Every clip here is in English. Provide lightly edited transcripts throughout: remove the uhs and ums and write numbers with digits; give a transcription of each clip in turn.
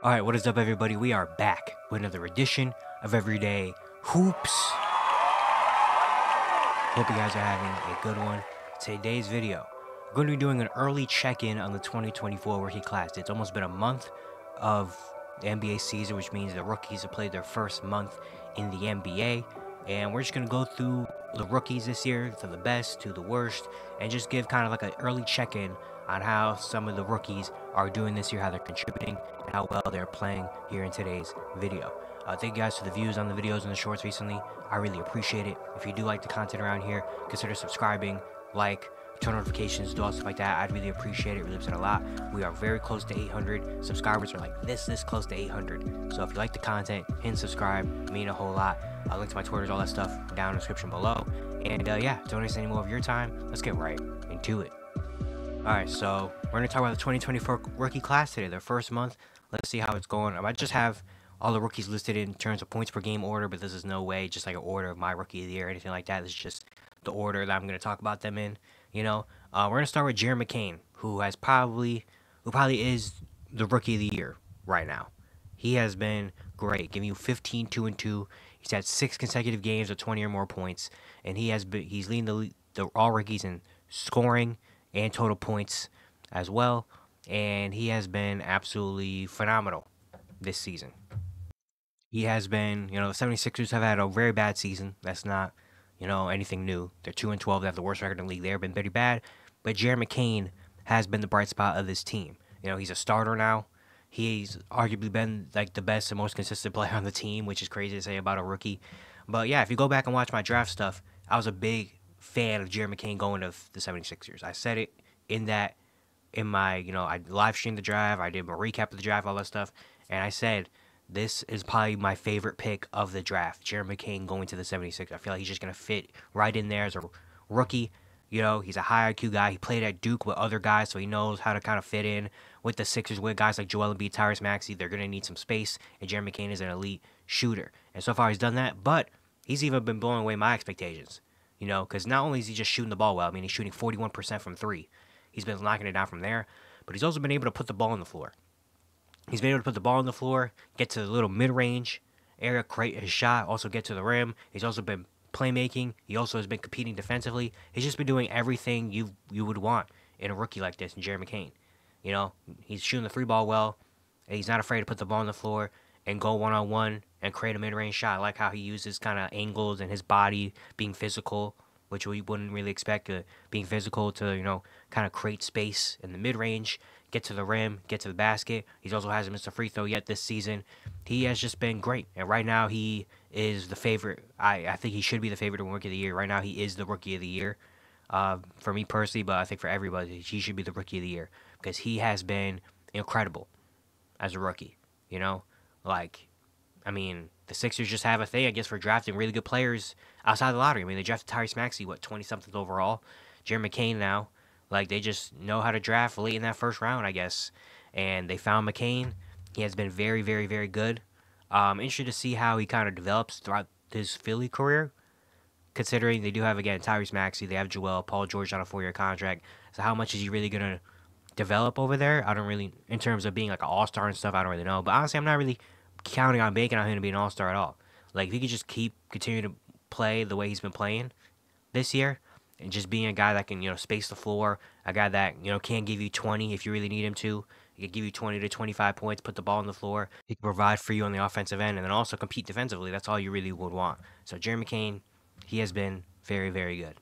Alright, what is up, everybody? We are back with another edition of Everyday Hoops. Hope you guys are having a good one. Today's video, we're going to be doing an early check-in on the 2024 rookie class. It's almost been a month of the NBA season, which means the rookies have played their first month in the NBA. And we're just going to go through the rookies this year, from the best to the worst, and just give kind of like an early check-in on how some of the rookies are doing this year, how they're contributing, and how well they're playing here in today's video. Thank you guys for the views on the videos and the shorts recently. I really appreciate it. If you do like the content around here, consider subscribing, like, turn notifications, do all stuff like that. I'd really appreciate it. It really helps out a lot. We are very close to 800 subscribers, or like this close to 800. So if you like the content, hit subscribe. It means a whole lot. I'll link to my Twitters, all that stuff down in the description below. And yeah, don't waste any more of your time. Let's get right into it. Alright, so we're going to talk about the 2024 rookie class today, their first month. Let's see how it's going. I might just have all the rookies listed in terms of points per game order, but this is no way just like an order of my rookie of the year or anything like that. This is just the order that I'm going to talk about them in, you know. We're going to start with Jared McCain, who probably is the rookie of the year right now. He has been great, giving you 15, 2 and 2. He's had 6 consecutive games of 20 or more points, and he's leading the all rookies in scoring and total points as well, and he has been absolutely phenomenal this season. He has been, the 76ers have had a very bad season. That's not, anything new. They're 2-12. They have the worst record in the league. They've been pretty bad, but Jared McCain has been the bright spot of this team. He's a starter now. He's arguably been like the best and most consistent player on the team, which is crazy to say about a rookie. But yeah, if you go back and watch my draft stuff, I was a big fan of Jared McCain going to the 76ers. I said it in my, I live streamed the draft. I did my recap of the draft, all that stuff. And I said, this is probably my favorite pick of the draft, Jared McCain going to the 76ers. I feel like he's just going to fit right in there as a rookie. He's a high IQ guy. He played at Duke with other guys, so he knows how to kind of fit in with the Sixers, with guys like Joel Embiid, Tyrese Maxey. They're going to need some space, and Jared McCain is an elite shooter. And so far, he's done that, but he's even been blowing away my expectations, because not only is he just shooting the ball well, I mean, he's shooting 41% from 3. He's been knocking it down from there, but he's also been able to put the ball on the floor. He's been able to put the ball on the floor, get to the little mid-range area, create his shot, also get to the rim. He's also been playmaking. He also has been competing defensively. He's just been doing everything you would want in a rookie like this, in Jared McCain. He's shooting the free ball well, and he's not afraid to put the ball on the floor and go one-on-one and create a mid-range shot. I like how he uses kind of angles and his body being physical, which we wouldn't really expect, being physical to, kind of create space in the mid-range, get to the rim, get to the basket. He also hasn't missed a free throw yet this season. He has just been great, and right now he is the favorite. I think he should be the favorite to win Rookie of the Year. Right now he is the Rookie of the Year for me personally, but I think for everybody, he should be the Rookie of the Year because he has been incredible as a rookie, I mean, the Sixers just have a thing, I guess, for drafting really good players outside the lottery. I mean, they drafted Tyrese Maxey, 20-something overall. Jared McCain now. They just know how to draft late in that first round, I guess. And they found McCain. He has been very, very, very good. Interested to see how he kind of develops throughout his Philly career, considering they do have, again, Tyrese Maxey. They have Joel, Paul George on a 4-year contract. So how much is he really going to develop over there? I don't really, in terms of being like an all-star and stuff, I don't really know. But honestly, I'm not really counting on banking on him to be an all-star at all. If he could just continue to play the way he's been playing this year, and just being a guy that can, space the floor, a guy that, can give you 20 if you really need him to. He can give you 20 to 25 points, put the ball on the floor. He can provide for you on the offensive end, and then also compete defensively. That's all you really would want. So Jared McCain, he has been very, very good.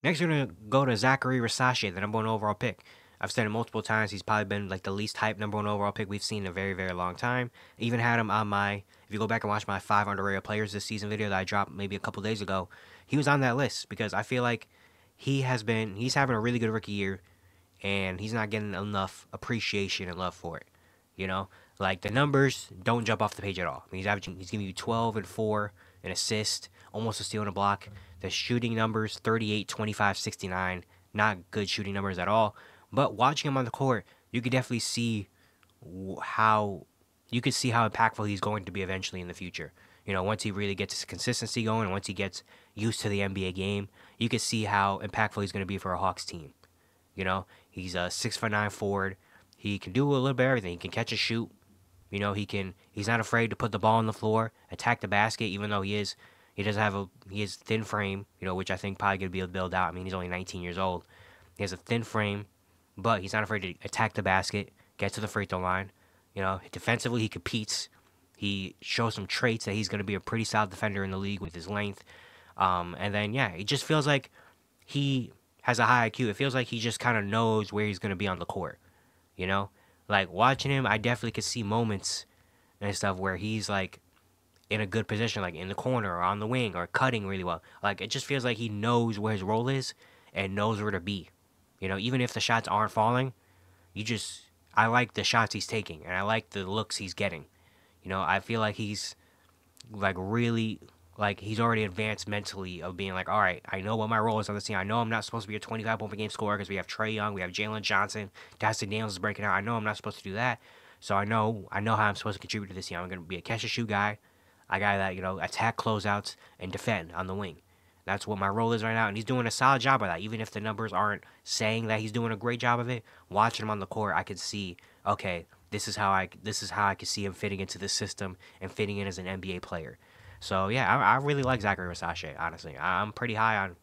Next, we're going to go to Zaccharie Risache, the number 1 overall pick. I've said it multiple times. He's probably been the least hyped number 1 overall pick we've seen in a very, very long time. Even had him on if you go back and watch my 5 underrated players this season video that I dropped maybe a couple days ago, he was on that list because I feel like he's having a really good rookie year, and he's not getting enough appreciation and love for it. The numbers don't jump off the page at all. I mean, he's giving you 12 and 4, an assist, almost a steal and a block. The shooting numbers, 38, 25, 69, not good shooting numbers at all. But watching him on the court, you could definitely see how impactful he's going to be eventually in the future. Once he really gets his consistency going, and once he gets used to the NBA game, you can see how impactful he's going to be for a Hawks team. He's a 6'9" forward. He can do a little bit of everything. He can catch and shoot. He's not afraid to put the ball on the floor, attack the basket, even though he is thin frame, which I think probably gonna be able to build out. I mean, he's only 19 years old. He has a thin frame, but he's not afraid to attack the basket, get to the free throw line. Defensively he competes. He shows some traits that he's gonna be a pretty solid defender in the league with his length. And then yeah, it just feels like he has a high IQ. It feels like he just kind of knows where he's gonna be on the court. You know, like watching him, I definitely could see moments and stuff where he's like in a good position, like in the corner or on the wing or cutting really well. Like it just feels like he knows where his role is and knows where to be. Even if the shots aren't falling, I like the shots he's taking and I like the looks he's getting. I feel like he's like really like he's already advanced mentally of being like, all right, I know what my role is on this team. I know I'm not supposed to be a 25 point per game scorer because we have Trae Young, we have Jalen Johnson, Dustin Daniels is breaking out. I know I'm not supposed to do that. So I know how I'm supposed to contribute to this team. I'm gonna be a catch and shoot guy, a guy that attack closeouts and defend on the wing. That's what my role is right now, and he's doing a solid job of that. Even if the numbers aren't saying that he's doing a great job of it, watching him on the court, I could see, okay, this is how I could see him fitting into the system and fitting in as an NBA player. So yeah, I really like Zachary Versace. Honestly, I'm pretty high on.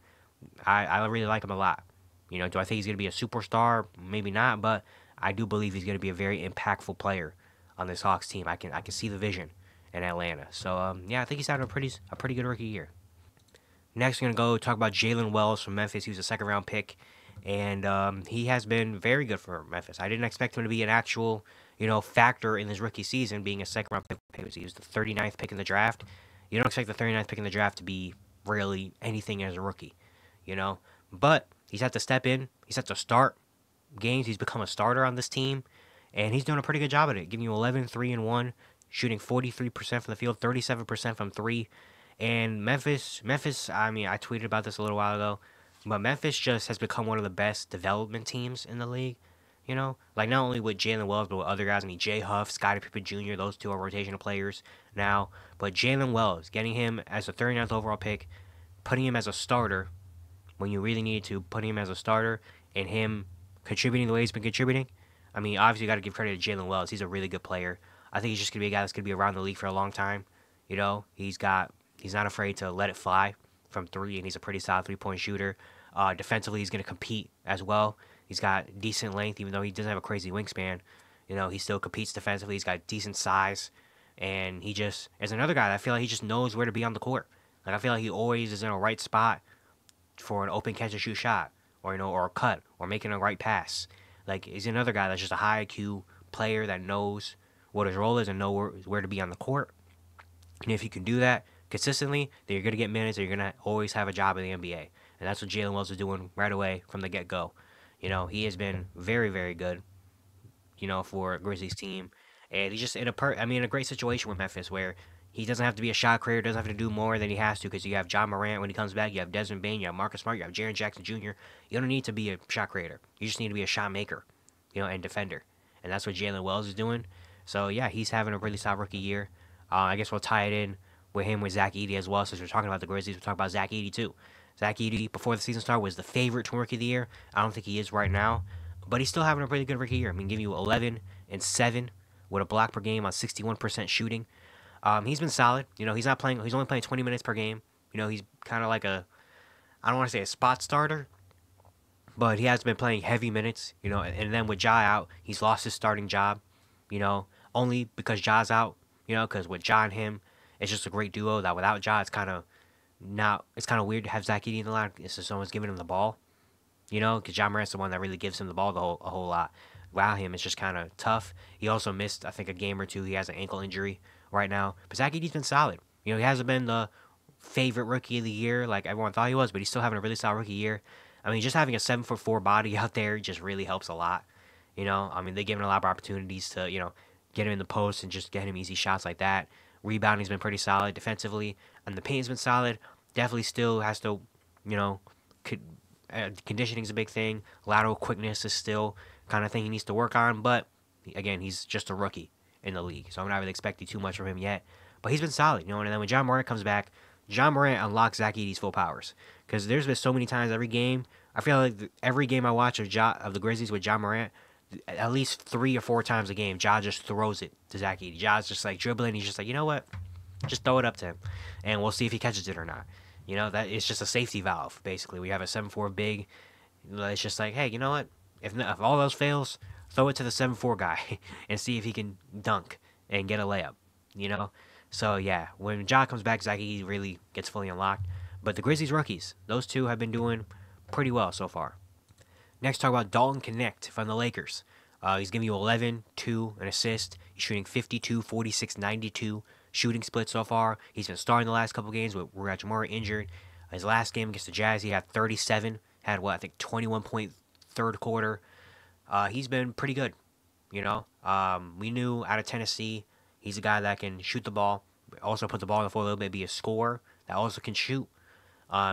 I really like him a lot. Do I think he's gonna be a superstar? Maybe not, but I do believe he's gonna be a very impactful player on this Hawks team. I can see the vision in Atlanta. So yeah, I think he's having a pretty good rookie year. Next, we're gonna go talk about Jalen Wells from Memphis. He was a second-round pick, and he has been very good for Memphis. I didn't expect him to be an actual, factor in his rookie season, being a second-round pick. He was the 39th pick in the draft. You don't expect the 39th pick in the draft to be really anything as a rookie, But he's had to step in. He's had to start games. He's become a starter on this team, and he's doing a pretty good job at it, giving you 11, 3, and 1, shooting 43% from the field, 37% from 3. And Memphis, I mean, I tweeted about this a little while ago, but Memphis just has become one of the best development teams in the league. Like not only with Jalen Wells, but with other guys. I mean, Jay Huff, Scottie Pippen Jr., those two are rotational players now. But Jalen Wells, getting him as a 39th overall pick, putting him as a starter when you really needed to, putting him as a starter, and him contributing the way he's been contributing. I mean, obviously, you got to give credit to Jalen Wells. He's a really good player. I think he's just going to be a guy that's going to be around the league for a long time. He's not afraid to let it fly from 3, and he's a pretty solid 3-point shooter. Defensively, he's going to compete as well. He's got decent length, even though he doesn't have a crazy wingspan. He still competes defensively. He's got decent size, and he just is another guy that I feel like he just knows where to be on the court. Like I feel like he always is in a right spot for an open catch and shoot shot, or a cut, or making a right pass. Like he's another guy that's just a high IQ player that knows what his role is and know where to be on the court. And if you can do that consistently, then you're gonna get minutes, and you're gonna always have a job in the NBA. And that's what Jalen Wells is doing right away from the get-go. He has been very, very good, for Grizzlies team. And he's just in a great situation with Memphis where he doesn't have to be a shot creator, doesn't have to do more than he has to because you have John Morant when he comes back, you have Desmond Bane, you have Marcus Smart, you have Jaren Jackson Jr. You don't need to be a shot creator. You just need to be a shot maker, and defender. And that's what Jalen Wells is doing. So, yeah, he's having a really solid rookie year. I guess we'll tie it in with him with Zach Edey as well. Since we're talking about the Grizzlies, we'll talk about Zach Edey too. Zach Edey, before the season started, was the favorite to rookie of the year. I don't think he is right now, but he's still having a pretty good rookie year. I mean, giving you 11 and 7 with a block per game on 61% shooting. He's been solid. He's not playing. He's only playing 20 minutes per game. He's kind of like I don't want to say a spot starter, but he has been playing heavy minutes. And then with Ja out, he's lost his starting job. Only because Ja's out. Because with Ja and him, it's just a great duo. That without Ja, it's kind of weird to have Zach Edey in the line. It's just someone's giving him the ball. Because Ja Morant's the one that really gives him the ball a whole lot. Without him, it's just kind of tough. He also missed, I think, a game or two. He has an ankle injury right now. But Zach Edey's been solid. He hasn't been the favorite rookie of the year like everyone thought he was, but he's still having a really solid rookie year. I mean, just having a 7'4" body out there just really helps a lot. I mean, they give him a lot of opportunities to, get him in the post and just get him easy shots like that. Rebounding's been pretty solid defensively, and the paint's been solid. Definitely still has to, conditioning's a big thing. Lateral quickness is still kind of thing he needs to work on, but again, he's just a rookie in the league, so I'm not really expecting too much from him yet. But he's been solid, and then when John Morant comes back, John Morant unlocks Zach Edey's full powers. Because there's been so many times every game, I feel like every game I watch of the Grizzlies with John Morant, at least 3 or 4 times a game, Ja just throws it to Zach Edey. Ja's just like dribbling. He's just like, you know what? Just throw it up to him, and we'll see if he catches it or not. That it's just a safety valve, basically. We have a 7'4" big. It's just like, hey, you know what? If all those fails, throw it to the 7'4" guy and see if he can dunk and get a layup. You know? So, yeah, when Ja comes back, Zach Edey really gets fully unlocked. But the Grizzlies rookies, those two have been doing pretty well so far. Next, talk about Dalton Knecht from the Lakers. He's giving you 11, 2, an assist. He's shooting 52, 46, 92 shooting split so far. He's been starting the last couple games with Hachimura injured. His last game against the Jazz, he had 37. Had, 21 point third quarter. He's been pretty good, We knew out of Tennessee, he's a guy that can shoot the ball, also put the ball on the floor a little bit, be a scorer that also can shoot.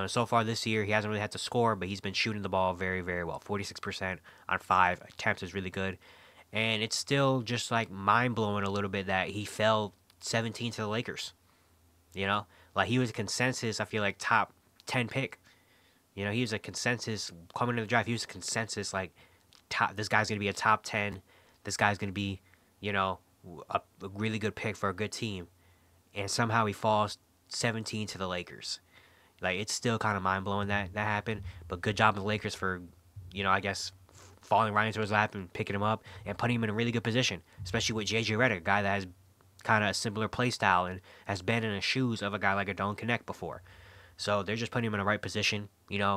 So far this year, he hasn't really had to score, but he's been shooting the ball very, very well. 46% on 5 attempts is really good. And it's still just like mind-blowing a little bit that he fell 17 to the Lakers. Like he was a consensus, I feel like, top 10 pick. He was a consensus coming to the draft. He was a consensus like this guy's going to be a top 10. This guy's going to be, a really good pick for a good team. And somehow he falls 17 to the Lakers. Like, it's still kind of mind-blowing that happened. But good job of the Lakers for, I guess, falling right into his lap and picking him up and putting him in a really good position, especially with J.J. Redick, a guy that has kind of a similar play style and has been in the shoes of a guy like a Dalton Knecht before. So they're just putting him in the right position,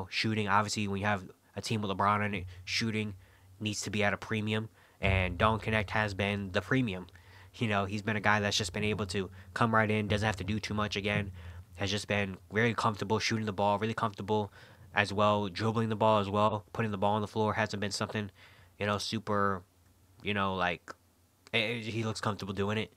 shooting. Obviously, when you have a team with LeBron in it, shooting needs to be at a premium, and Dalton Knecht has been the premium. He's been a guy that's just been able to come right in, doesn't have to do too much again, has just been very comfortable shooting the ball, really comfortable as well, dribbling the ball as well, putting the ball on the floor. Hasn't been something, super, like, he looks comfortable doing it.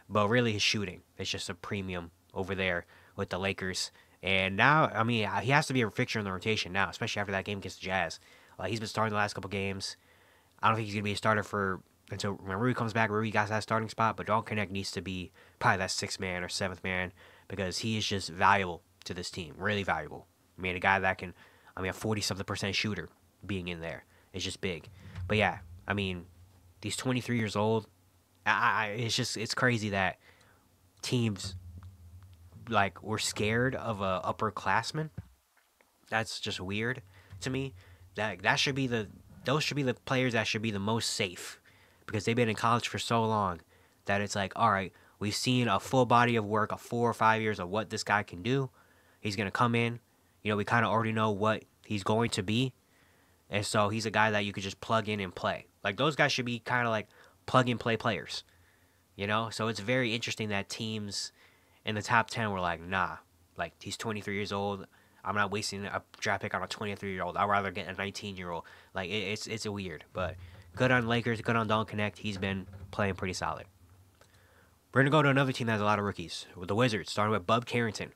But really his shooting, it's just a premium over there with the Lakers. And now, he has to be a fixture in the rotation now, especially after that game against the Jazz. He's been starting the last couple games. I don't think he's going to be a starter until when Rui comes back. Rui got that starting spot, but Dalton Knecht needs to be probably that 6th man or 7th man because he is just valuable to this team, really valuable. A guy that can, a 40-something% shooter being in there is just big. But yeah, he's 23 years old. It's crazy that teams were scared of a upperclassman. That's just weird to me. Those should be the players that should be the most safe because they've been in college for so long that it's like, all right, we've seen a full body of work of 4 or 5 years of what this guy can do. He's gonna come in. We kind of already know what he's going to be, and so he's a guy that you could just plug in and play. Like those guys should be kind of like plug and play players. So it's very interesting that teams in the top 10 were like, nah, like he's 23 years old. I'm not wasting a draft pick on a 23-year-old. I'd rather get a 19-year-old. Like it's a weird, but good on Lakers, good on Dalton Knecht. He's been playing pretty solid. We're gonna go to another team that has a lot of rookies with the Wizards, starting with Bub Carrington.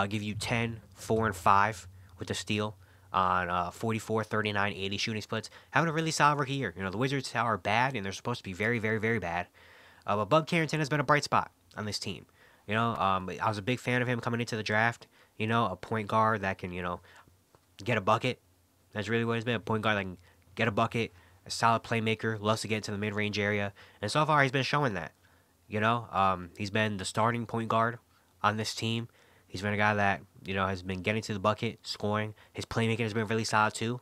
Give you 10, 4, and 5 with the steal on 44, 39, 80 shooting splits. Having a really solid rookie year. The Wizards are bad, and they're supposed to be very, very, very bad. But Bub Carrington has been a bright spot on this team. I was a big fan of him coming into the draft. A point guard that can, get a bucket. That's really what he's been. A point guard that can get a bucket, a solid playmaker, loves to get into the mid-range area. And so far, he's been showing that. He's been the starting point guard on this team. He's been a guy that, has been getting to the bucket, scoring. His playmaking has been really solid, too.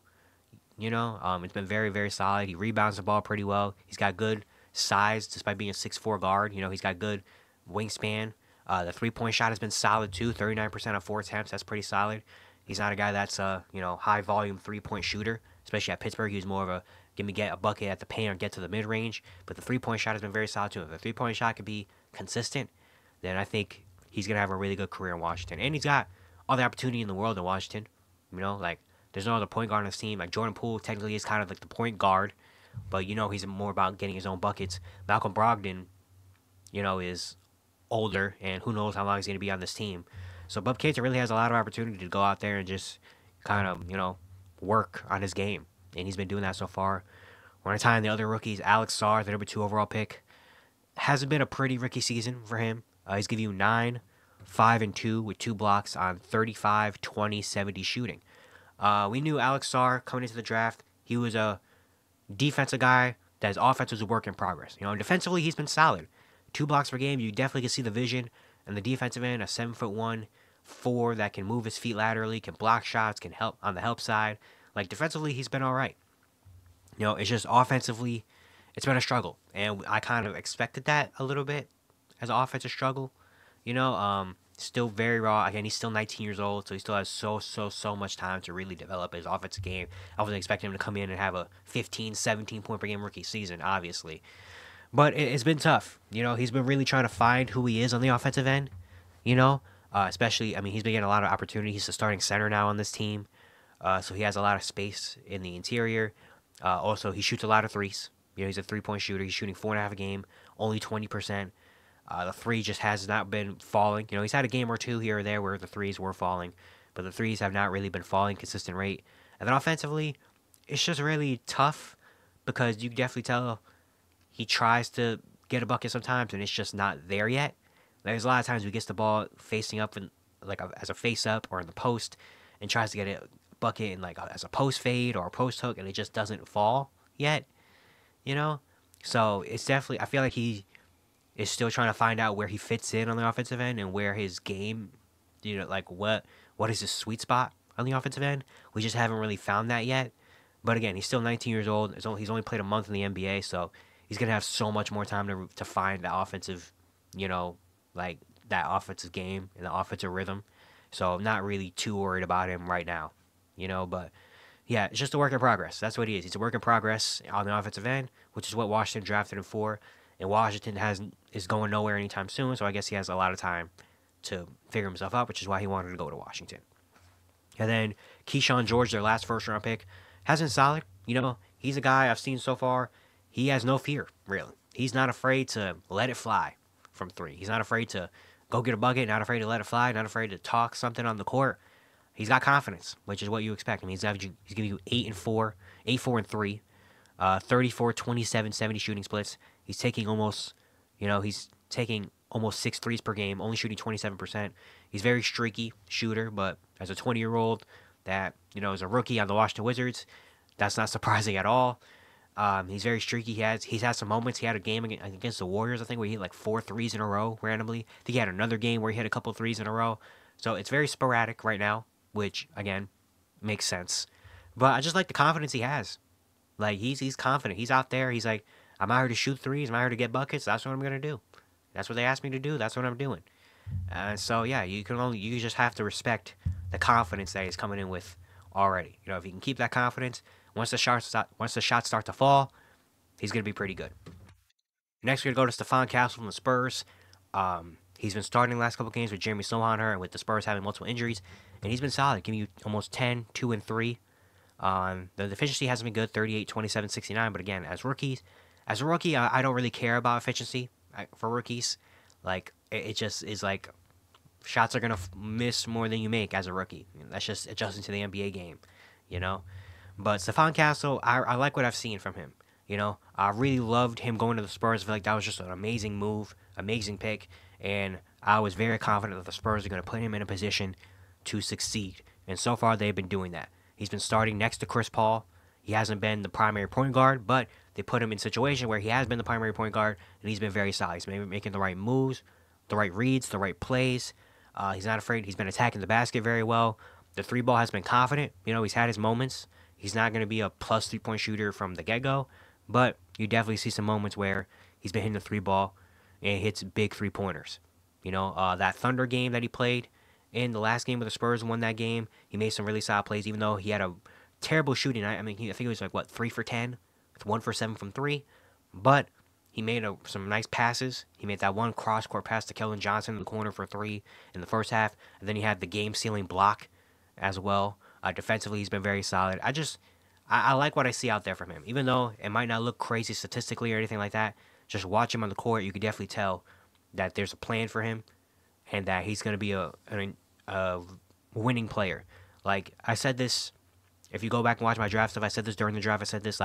It's been very, very solid. He rebounds the ball pretty well. He's got good size, despite being a 6'4" guard. He's got good wingspan. The three-point shot has been solid, too. 39% on 4 attempts. That's pretty solid. He's not a guy that's a, high-volume three-point shooter. Especially at Pittsburgh, he was more of a get a bucket at the paint or get to the mid-range. But the three-point shot has been very solid, too. If the three-point shot can be consistent, then I think he's going to have a really good career in Washington. And he's got all the opportunity in the world in Washington. There's no other point guard on his team. Like, Jordan Poole technically is kind of like the point guard. But, he's more about getting his own buckets. Malcolm Brogdon, is older. And who knows how long he's going to be on this team. So, Bub Carrington really has a lot of opportunity to go out there and just kind of, work on his game. And he's been doing that so far. We're going to tie in the other rookies. Alex Sarr, the number 2 overall pick. Hasn't been a pretty rookie season for him. He's giving you 9, 5, and 2 with 2 blocks on 35, 20, 70 shooting. We knew Alex Sarr coming into the draft. He was a defensive guy that his offense is a work in progress. Defensively, he's been solid. 2 blocks per game, you definitely can see the vision. And the defensive end, a 7'1" 4 that can move his feet laterally, can block shots, can help on the help side. Like, defensively, he's been all right. It's just offensively, it's been a struggle. And I kind of expected that a little bit as an offensive struggle. Still very raw. Again, he's still 19 years old, so he still has so much time to really develop his offensive game. I wasn't expecting him to come in and have a 15, 17 point per game rookie season, obviously. But it's been tough. He's been really trying to find who he is on the offensive end. Especially, he's been getting a lot of opportunity. He's the starting center now on this team. So he has a lot of space in the interior. Also, he shoots a lot of threes. He's a 3-point shooter. He's shooting 4.5 a game, only 20%. The 3 just has not been falling. He's had a game or two here or there where the 3s were falling, but the 3s have not really been falling consistent rate. And then offensively, it's just really tough because you can definitely tell he tries to get a bucket sometimes, and it's just not there yet. There's a lot of times he gets the ball facing up as a face up or in the post, and tries to get a bucket in as a post fade or a post hook, and it just doesn't fall yet. So it's definitely, I feel like he is still trying to find out where he fits in on the offensive end and where his game, what is his sweet spot on the offensive end. We just haven't really found that yet. But again, he's still 19 years old. He's only played a month in the NBA, so he's gonna have so much more time to find the offensive, that offensive game and the offensive rhythm. So I'm not really too worried about him right now, But yeah, it's just a work in progress. That's what he is. He's a work in progress on the offensive end, which is what Washington drafted him for. And Washington is going nowhere anytime soon, so I guess he has a lot of time to figure himself out, which is why he wanted to go to Washington. And then Keyshawn George, their last first-round pick, has been solid. He's a guy I've seen so far. He has no fear, really. He's not afraid to let it fly from 3. He's not afraid to go get a bucket, not afraid to let it fly, not afraid to talk something on the court. He's got confidence, which is what you expect. He's giving you 8 4 and 3, 34, 27, 70 shooting splits. He's taking almost 6 threes per game, only shooting 27%. He's very streaky shooter, but as a 20-year-old that, is a rookie on the Washington Wizards, that's not surprising at all. He's very streaky. He's had some moments. He had a game against the Warriors, I think, where he hit 4 threes in a row randomly. I think he had another game where he hit a couple threes in a row. So it's very sporadic right now, which, again, makes sense. But I just like the confidence he has. He's confident. He's out there. He's like, I'm out here to shoot threes. I'm out here to get buckets. That's what I'm going to do. That's what they asked me to do. That's what I'm doing. So, yeah, you just have to respect the confidence that he's coming in with already. If he can keep that confidence, once the shots start to fall, he's going to be pretty good. Next, we're going to go to Stephon Castle from the Spurs. He's been starting the last couple games with Jeremy Sohan and with the Spurs having multiple injuries, and he's been solid, giving you almost 10, 2, and 3. The efficiency hasn't been good, 38, 27, 69, but again, as a rookie, I don't really care about efficiency for rookies. It just is shots are going to miss more than you make as a rookie. That's just adjusting to the NBA game, But Stephon Castle, I like what I've seen from him. I really loved him going to the Spurs. I feel like that was just an amazing move, amazing pick, and I was very confident that the Spurs are going to put him in a position to succeed. And so far, they've been doing that. He's been starting next to Chris Paul. He hasn't been the primary point guard, but they put him in a situation where he has been the primary point guard, and he's been very solid. He's been making the right moves, the right reads, the right plays. He's not afraid. He's been attacking the basket very well. The 3-ball has been confident. He's had his moments. He's not going to be a plus 3-point shooter from the get-go, but you definitely see some moments where he's been hitting the 3-ball and hits big 3-pointers. That Thunder game that he played in the last game with the Spurs and won that game, he made some really solid plays, even though he had a terrible shooting night. I think it was 3 for 10, with 1 for 7 from 3, but he made some nice passes. He made that one cross-court pass to Keldon Johnson in the corner for 3 in the first half, and then he had the game-sealing block as well. Defensively, he's been very solid. I like what I see out there from him. Even though it might not look crazy statistically or anything like that, just watch him on the court, you could definitely tell that there's a plan for him and that he's going to be a winning player. I said this, if you go back and watch my draft stuff, I said this during the draft, I said this,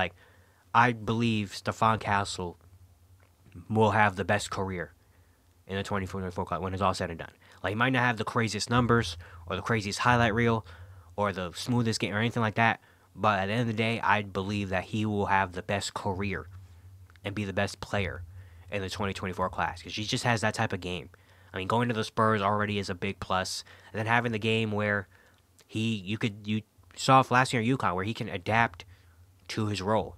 I believe Stephon Castle will have the best career in the 24 class when it's all said and done. He might not have the craziest numbers or the craziest highlight reel or the smoothest game or anything like that, but at the end of the day, I believe that he will have the best career and be the best player in the 2024 class because she just has that type of game. I mean, going to the Spurs already is a big plus, and then having the game where you saw last year in UConn where he can adapt to his role.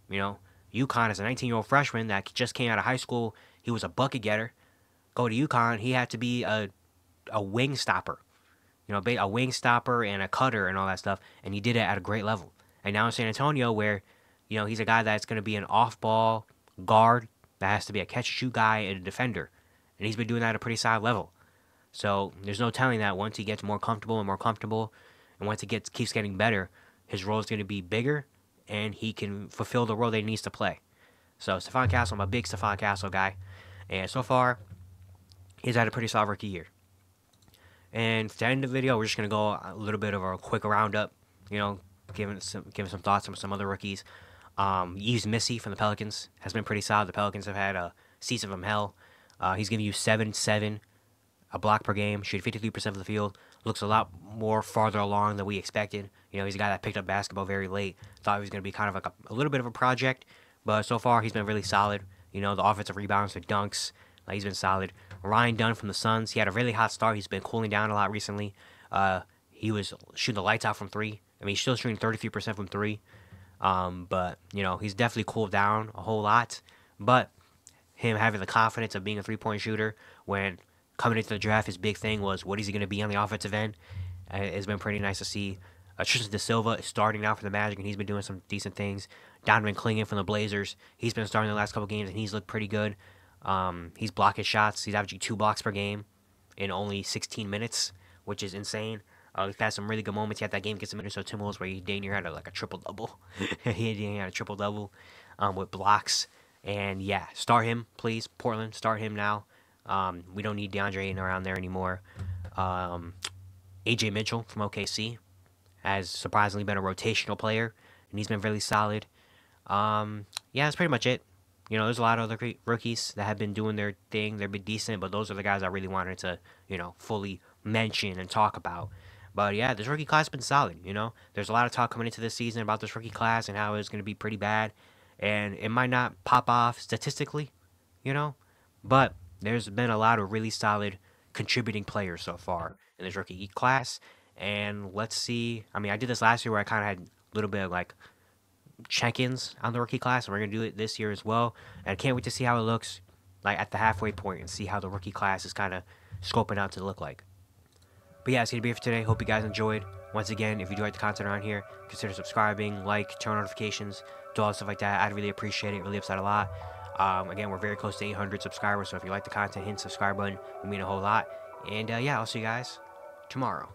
You know, UConn is a 19-year-old freshman that just came out of high school. He was a bucket getter. Go to UConn, he had to be a wing stopper. You know, a wing stopper and a cutter and all that stuff, and he did it at a great level. And now in San Antonio, where, you know, he's a guy that's going to be an off-ball guard that has to be a catch-and-shoot guy and a defender. And he's been doing that at a pretty solid level. So there's no telling that once he gets more comfortable, and once he keeps getting better, his role is going to be bigger, and he can fulfill the role that he needs to play. So Stephon Castle, I'm a big Stephon Castle guy. And so far, he's had a pretty solid rookie year. And to end the video, we're just going to go a little bit of a quick roundup, you know, giving some thoughts on some other rookies. Yves Missi from the Pelicans has been pretty solid. The Pelicans have had a season from hell. He's giving you 7-7, a block per game, shooting 53% of the field. Looks a lot more farther along than we expected. You know, he's a guy that picked up basketball very late. Thought he was going to be kind of like a little bit of a project, but so far he's been really solid. You know, the offensive rebounds, the dunks, he's been solid. Ryan Dunn from the Suns, he had a really hot start. He's been cooling down a lot recently. He was shooting the lights out from three. I mean, he's still shooting 33% from three. But, you know, he's definitely cooled down a whole lot. But him having the confidence of being a three-point shooter when coming into the draft, his big thing was what is he going to be on the offensive end. It's been pretty nice to see. Tristan Da Silva is starting now for the Magic, and he's been doing some decent things. Donovan Clingan from the Blazers, he's been starting the last couple games, and he's looked pretty good. He's blocking shots. He's averaging 2 blocks per game in only 16 minutes, which is insane. He's had some really good moments. He had that game against the Minnesota Timberwolves where he dang near had a triple-double. He had a triple-double with blocks. And, yeah, start him, please. Portland, start him now. We don't need DeAndre Ayton around there anymore. A.J. Mitchell from OKC has surprisingly been a rotational player, and he's been really solid. Yeah, that's pretty much it. You know, there's a lot of other rookies that have been doing their thing. They've been decent, but those are the guys I really wanted to, you know, fully mention and talk about. But, yeah, this rookie class has been solid, you know. There's a lot of talk coming into this season about this rookie class and how it's going to be pretty bad. And it might not pop off statistically, you know. But there's been a lot of really solid contributing players so far in this rookie class. And let's see. I mean, I did this last year where I kind of had a little bit of, like, check-ins on the rookie class, and we're going to do it this year as well. And I can't wait to see how it looks, like, at the halfway point and see how the rookie class is kind of scoping out to look like. But yeah, that's going to be it for today. Hope you guys enjoyed. Once again, if you do like the content around here, consider subscribing, turn notifications, do all that stuff like that. I'd really appreciate it. Really helps out a lot. Again, we're very close to 800 subscribers, so if you like the content, hit the subscribe button. It would mean a whole lot. And yeah, I'll see you guys tomorrow.